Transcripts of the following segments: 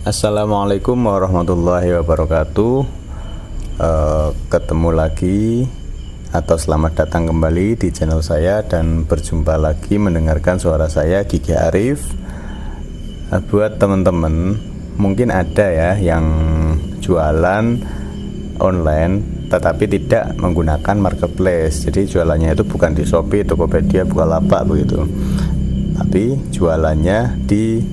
Assalamualaikum warahmatullahi wabarakatuh. Ketemu lagi atau selamat datang kembali di channel saya dan berjumpa lagi mendengarkan suara saya, Gigi Arif. Buat teman-teman mungkin ada ya yang jualan online tetapi tidak menggunakan marketplace. Jadi jualannya itu bukan di Shopee, Tokopedia, Bukalapak begitu, tapi jualannya di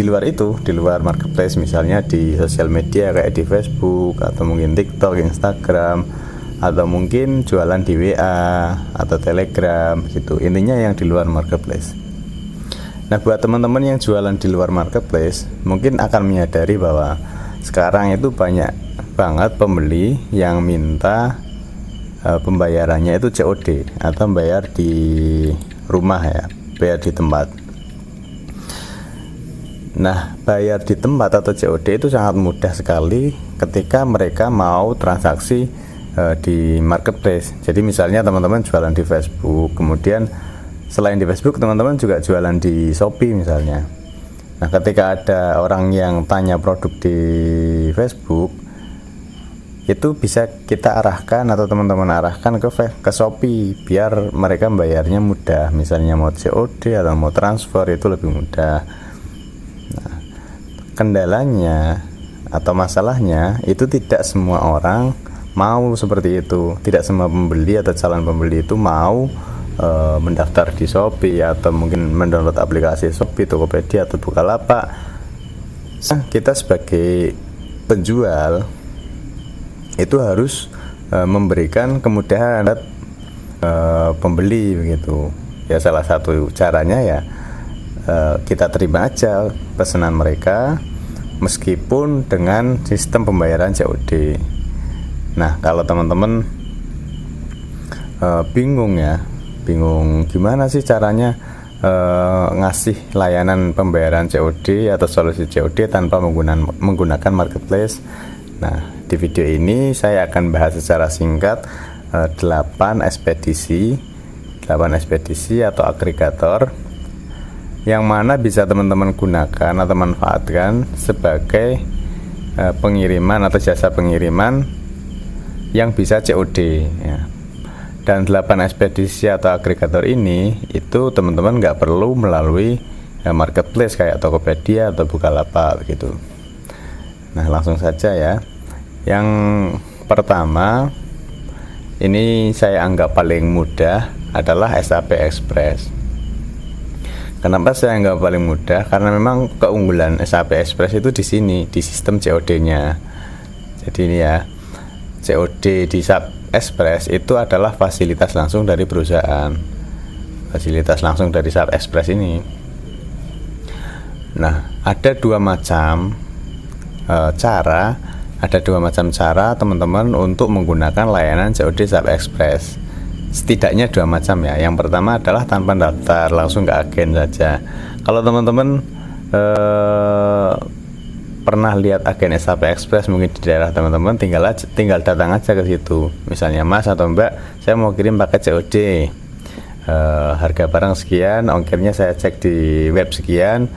luar itu, di luar marketplace, misalnya di sosial media kayak di Facebook atau mungkin TikTok, Instagram, atau mungkin jualan di WA atau Telegram gitu. Intinya yang di luar marketplace. Nah, buat teman-teman yang jualan di luar marketplace mungkin akan menyadari bahwa sekarang itu banyak banget pembeli yang minta pembayarannya itu COD atau bayar di rumah ya, bayar di tempat. Nah, bayar di tempat atau COD itu sangat mudah sekali ketika mereka mau transaksi di marketplace. Jadi misalnya teman-teman jualan di Facebook, kemudian selain di Facebook teman-teman juga jualan di Shopee misalnya. Nah, ketika ada orang yang tanya produk di Facebook, itu bisa kita arahkan atau teman-teman arahkan ke Shopee biar mereka bayarnya mudah. Misalnya mau COD atau mau transfer itu lebih mudah. Kendalanya atau masalahnya itu tidak semua orang mau seperti itu. Tidak semua pembeli atau calon pembeli itu mau mendaftar di Shopee atau mungkin mendownload aplikasi Shopee, Tokopedia atau Bukalapak. Nah, kita sebagai penjual itu harus memberikan kemudahan pembeli begitu. Ya, salah satu caranya ya kita terima aja pesanan mereka meskipun dengan sistem pembayaran COD. Nah, kalau teman-teman bingung gimana sih caranya ngasih layanan pembayaran COD atau solusi COD tanpa menggunakan marketplace. Nah, di video ini saya akan bahas secara singkat 8 ekspedisi atau agregator yang mana bisa teman-teman gunakan atau manfaatkan sebagai pengiriman atau jasa pengiriman yang bisa COD ya. Dan 8 ekspedisi atau agregator ini itu teman-teman nggak perlu melalui marketplace kayak Tokopedia atau Bukalapak gitu. Nah, langsung saja ya. Yang pertama ini saya anggap paling mudah adalah SAP Express. Kenapa saya anggap paling mudah? Karena memang keunggulan SAP Express itu di sini, di sistem COD-nya. Jadi ini ya, COD di SAP Express itu adalah fasilitas langsung dari perusahaan. Fasilitas langsung dari SAP Express ini. Nah, ada dua macam cara teman-teman untuk menggunakan layanan COD SAP Express. Setidaknya dua macam ya. Yang pertama adalah tanpa daftar, langsung ke agen saja. Kalau teman-teman pernah lihat agen SAP Express mungkin di daerah teman-teman, tinggal datang aja ke situ. Misalnya, Mas atau Mbak, saya mau kirim paket COD, harga barang sekian, ongkirnya saya cek di web sekian,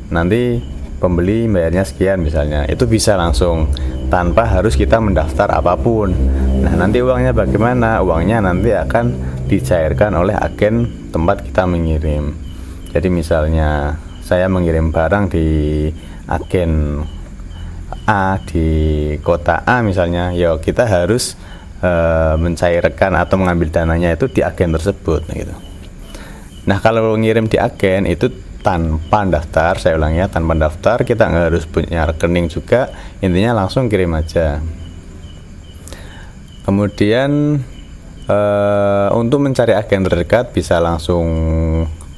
nanti pembeli bayarnya sekian misalnya. Itu bisa langsung tanpa harus kita mendaftar apapun. Nah, nanti uangnya bagaimana? Uangnya nanti akan dicairkan oleh agen tempat kita mengirim. Jadi misalnya saya mengirim barang di agen A di kota A misalnya, ya kita harus mencairkan atau mengambil dananya itu di agen tersebut gitu. Nah, kalau ngirim di agen itu tanpa daftar, saya ulangi ya, tanpa daftar, kita nggak harus punya rekening juga, intinya langsung kirim aja. Kemudian untuk mencari agen terdekat bisa langsung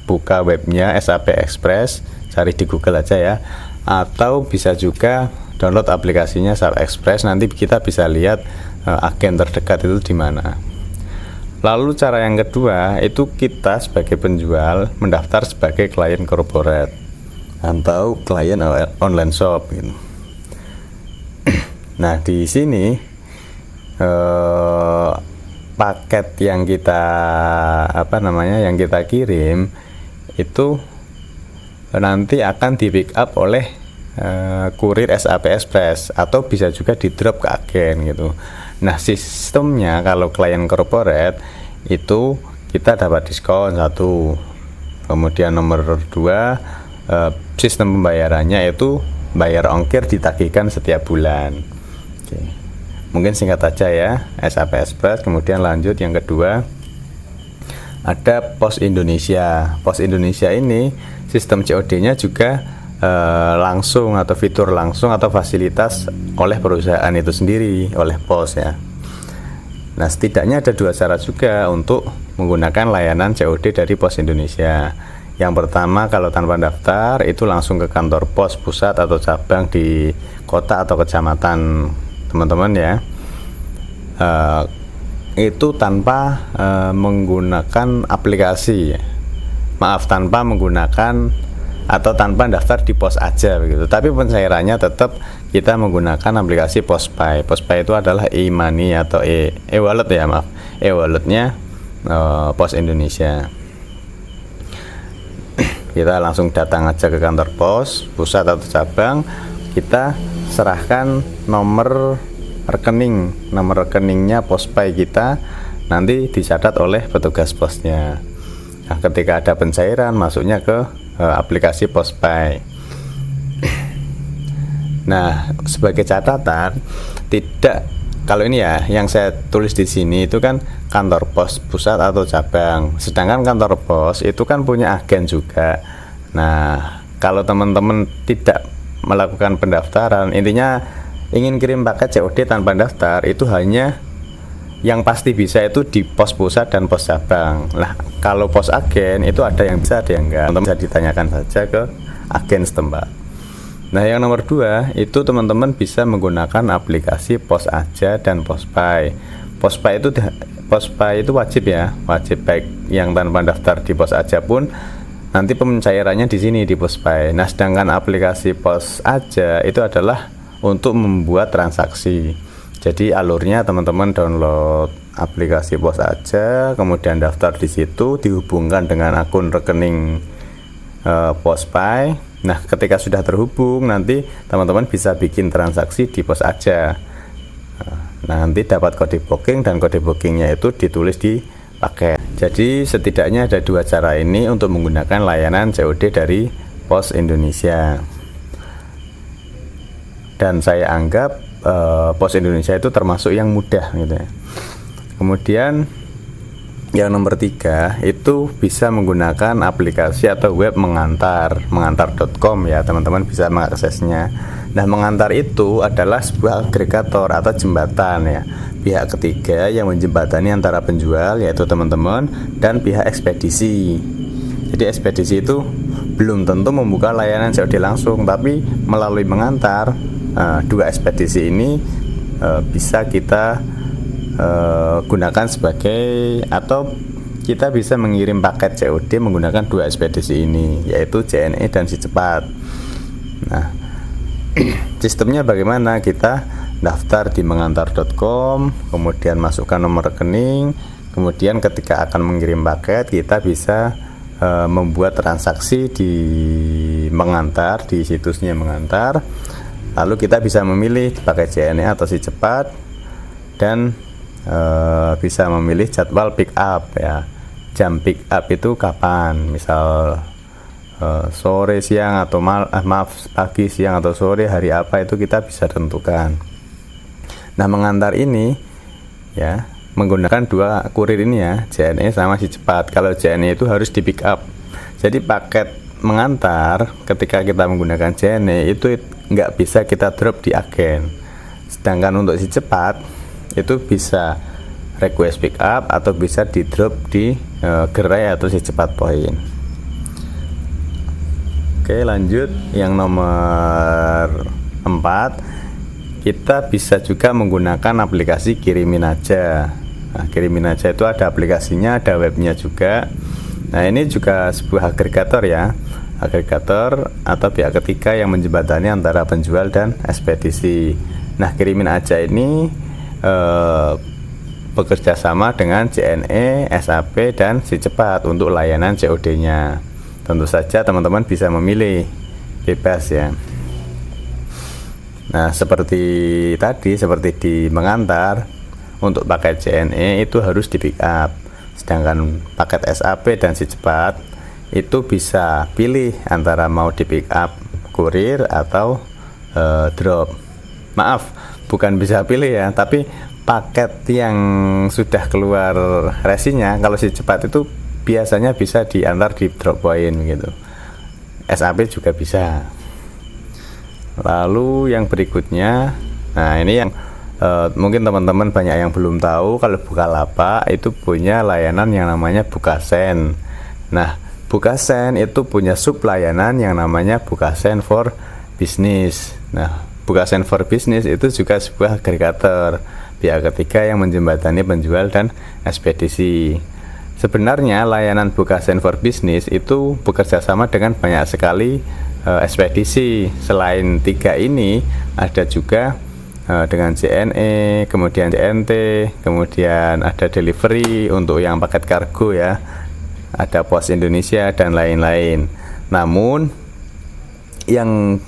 buka webnya SAP Express, cari di Google aja ya, atau bisa juga download aplikasinya SAP Express, nanti kita bisa lihat agen terdekat itu di mana. Lalu cara yang kedua itu kita sebagai penjual mendaftar sebagai klien corporate atau klien online shop gitu. Nah, di sini paket yang kita kirim itu nanti akan di pick up oleh kurir SAP Express atau bisa juga di drop ke agen gitu. Nah, sistemnya kalau klien corporate itu kita dapat diskon 1. Kemudian nomor 2, sistem pembayarannya itu bayar ongkir ditagihkan setiap bulan. Oke. Mungkin singkat aja ya, SAP Express. Kemudian lanjut yang kedua, ada Pos Indonesia. Pos Indonesia ini sistem COD-nya juga langsung atau fitur langsung atau fasilitas oleh perusahaan itu sendiri, oleh pos ya. Nah, setidaknya ada 2 cara juga untuk menggunakan layanan COD dari Pos Indonesia. Yang pertama, kalau tanpa daftar itu langsung ke kantor pos pusat atau cabang di kota atau kecamatan teman-teman ya. Itu tanpa menggunakan aplikasi, tanpa menggunakan atau tanpa daftar di pos aja begitu. Tapi pencairannya tetap kita menggunakan aplikasi PosPay. PosPay itu adalah e-money atau e-wallet ya, e-walletnya Pos Indonesia. Kita langsung datang aja ke kantor pos pusat atau cabang, kita serahkan nomor rekeningnya PosPay kita, nanti dicatat oleh petugas posnya. Nah, ketika ada pencairan masuknya ke aplikasi PosPay. Nah, sebagai catatan, tidak, kalau ini ya yang saya tulis di sini itu kan kantor pos pusat atau cabang. Sedangkan kantor pos itu kan punya agen juga. Nah, kalau teman-teman tidak melakukan pendaftaran, intinya ingin kirim paket COD tanpa daftar, itu hanya yang pasti bisa itu di pos pusat dan pos cabang. Nah, kalau pos agen itu ada yang bisa, ada yang enggak. Teman-teman bisa ditanyakan saja ke agen setempat. Nah, yang nomor 2 itu teman-teman bisa menggunakan aplikasi Pos Aja dan PosPay. PosPay itu wajib ya, wajib, baik yang tanpa daftar di Pos Aja pun nanti pencairannya di sini di PosPay. Nah, sedangkan aplikasi Pos Aja itu adalah untuk membuat transaksi. Jadi alurnya teman-teman download aplikasi Pos Aja, kemudian daftar di situ, dihubungkan dengan akun rekening PosPay. Nah, ketika sudah terhubung, nanti teman-teman bisa bikin transaksi di Pos Aja. Nah, nanti dapat kode booking dan kode bookingnya itu ditulis di paket. Jadi setidaknya ada 2 cara ini untuk menggunakan layanan COD dari Pos Indonesia. Dan saya anggap Pos Indonesia itu termasuk yang mudah gitu ya. Kemudian yang nomor 3 itu bisa menggunakan aplikasi atau web mengantar.com ya, teman-teman bisa mengaksesnya. Nah, mengantar itu adalah sebuah agregator atau jembatan ya, pihak ketiga yang menjembatani antara penjual yaitu teman-teman dan pihak ekspedisi. Jadi ekspedisi itu belum tentu membuka layanan COD langsung, tapi melalui mengantar, 2 ekspedisi ini bisa kita gunakan sebagai, atau kita bisa mengirim paket COD menggunakan 2 ekspedisi ini, yaitu JNE dan Si Cepat. Nah, sistemnya bagaimana? Kita daftar di mengantar.com, kemudian masukkan nomor rekening, kemudian ketika akan mengirim paket kita bisa membuat transaksi di mengantar, di situsnya mengantar. Lalu kita bisa memilih pakai JNE atau Si Cepat, dan bisa memilih jadwal pick up ya, jam pick up itu kapan, misal sore, siang, atau pagi, siang, atau sore, hari apa, itu kita bisa tentukan. Nah, mengantar ini ya menggunakan 2 kurir ini ya, JNE sama Si Cepat. Kalau JNE itu harus di pick up, jadi paket mengantar ketika kita menggunakan JNE itu nggak bisa kita drop di agen. Sedangkan untuk Si Cepat itu bisa request pick up atau bisa di drop di gerai atau Si Cepat Point. Oke, lanjut yang nomor 4, kita bisa juga menggunakan aplikasi Kirimin Aja. Nah, Kirimin Aja itu ada aplikasinya, ada webnya juga. Nah, ini juga sebuah agregator ya, agregator atau pihak ketiga yang menjembatani antara penjual dan ekspedisi. Nah, Kirimin Aja ini bekerja sama dengan JNE, SAP, dan Si Cepat untuk layanan COD-nya. Tentu saja teman-teman bisa memilih, bebas ya. Nah, seperti tadi, seperti di mengantar, untuk paket JNE itu harus di pick up. Sedangkan paket SAP dan si cepat itu bisa pilih antara mau di pick up kurir atau drop. Maaf, bukan bisa pilih ya, tapi paket yang sudah keluar resinya kalau si cepat itu biasanya bisa diantar di drop point gitu. SAP juga bisa. Lalu yang berikutnya, nah ini yang mungkin teman-teman banyak yang belum tahu, kalau Bukalapak itu punya layanan yang namanya Bukasend. Nah, Bukasend itu punya sub layanan yang namanya Bukasend for Business. Nah, Bukasend for Business itu juga sebuah agregator pihak ketiga yang menjembatani penjual dan ekspedisi. Sebenarnya layanan Bukasend for Business itu bekerja sama dengan banyak sekali ekspedisi. Selain 3 ini ada juga dengan JNE, kemudian JNT, kemudian ada delivery untuk yang paket kargo ya, ada Pos Indonesia dan lain-lain. Namun yang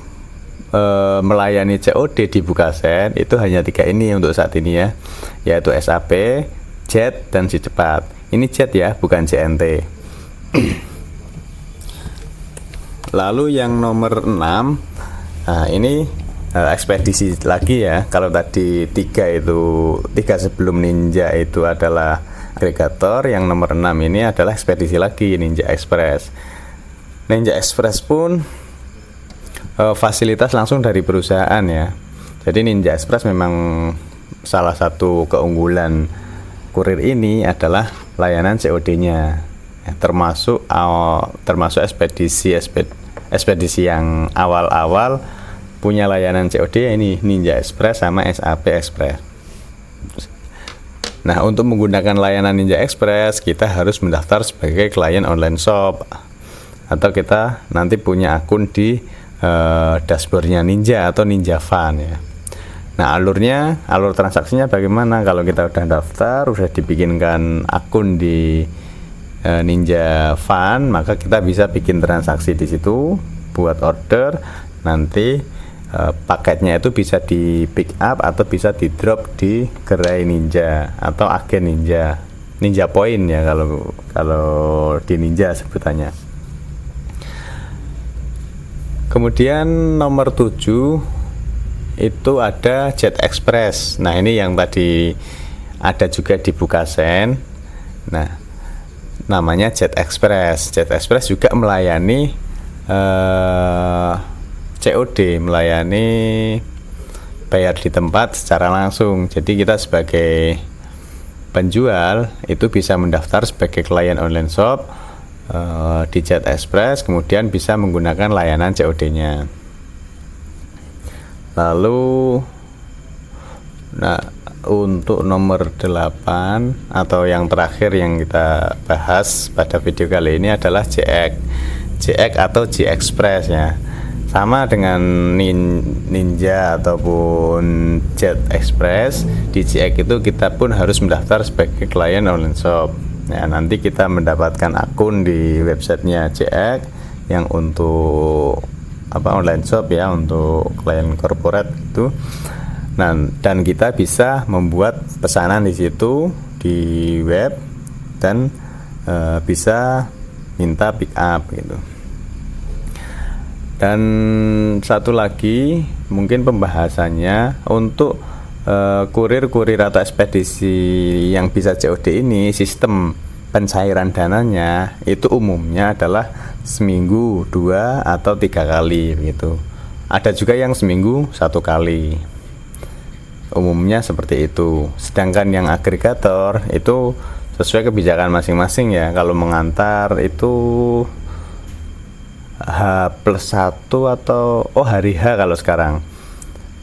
melayani COD di Bukasend itu hanya 3 ini untuk saat ini ya, yaitu SAP, Jet, dan si cepat. Ini Jet ya, bukan JNT. Lalu yang nomor 6, nah ini ekspedisi lagi ya. Kalau tadi 3 sebelum Ninja itu adalah agregator, yang nomor 6 ini adalah ekspedisi lagi, Ninja Express. Ninja Express pun fasilitas langsung dari perusahaan ya. Jadi Ninja Express memang salah satu keunggulan kurir ini adalah layanan COD-nya. Termasuk ekspedisi yang awal-awal punya layanan COD ini Ninja Express sama SAP Express. Nah, untuk menggunakan layanan Ninja Express kita harus mendaftar sebagai klien online shop, atau kita nanti punya akun di dashboardnya Ninja atau Ninja Van ya. Nah, alur transaksinya bagaimana? Kalau kita udah daftar, udah dibikinkan akun di Ninja Van, maka kita bisa bikin transaksi di situ, buat order, nanti paketnya itu bisa di pick up atau bisa di drop di gerai Ninja atau agen Ninja Point ya kalau di Ninja sebutannya. Kemudian nomor 7 itu ada Jet Express. Nah, ini yang tadi ada juga di Bukasend. Nah, namanya Jet Express. Jet Express juga melayani COD, melayani bayar di tempat secara langsung. Jadi kita sebagai penjual itu bisa mendaftar sebagai klien online shop di Jet Express, kemudian bisa menggunakan layanan COD-nya. Lalu untuk nomor 8 atau yang terakhir yang kita bahas pada video kali ini adalah JX atau J Express ya. Sama dengan Ninja ataupun Jet Express, di JX itu kita pun harus mendaftar sebagai klien online shop. Nah, nanti kita mendapatkan akun di websitenya JX yang untuk online shop ya, untuk klien corporate itu. Nah, dan kita bisa membuat pesanan di situ di web dan bisa minta pick up gitu. Dan satu lagi mungkin pembahasannya untuk kurir-kurir atau ekspedisi yang bisa COD ini, sistem pencairan dananya itu umumnya adalah seminggu 2 atau 3 kali begitu. Ada juga yang seminggu 1 kali. Umumnya seperti itu. Sedangkan yang agregator itu sesuai kebijakan masing-masing ya. Kalau mengantar itu H+1 atau hari H kalau sekarang.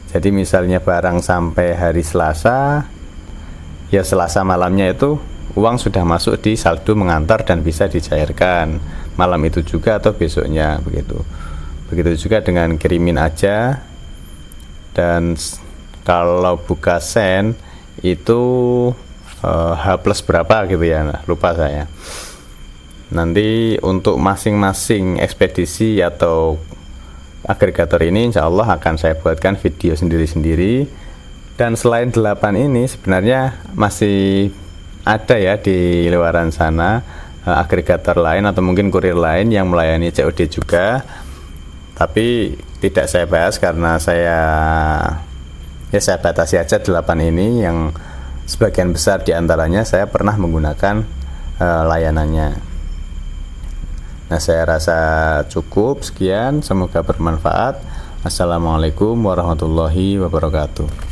Jadi misalnya barang sampai hari Selasa, ya Selasa malamnya itu uang sudah masuk di saldo mengantar dan bisa dicairkan malam itu juga atau besoknya begitu. Begitu juga dengan kirimin aja. Dan kalau Bukasend itu H+ berapa gitu ya, lupa saya. Nanti untuk masing-masing ekspedisi atau agregator ini insya Allah akan saya buatkan video sendiri-sendiri. Dan selain 8 ini sebenarnya masih ada ya di luaran sana agregator lain atau mungkin kurir lain yang melayani COD juga, tapi tidak saya bahas karena saya batasi aja 8 ini yang sebagian besar diantaranya saya pernah menggunakan layanannya. Nah, saya rasa cukup sekian, semoga bermanfaat. Assalamualaikum warahmatullahi wabarakatuh.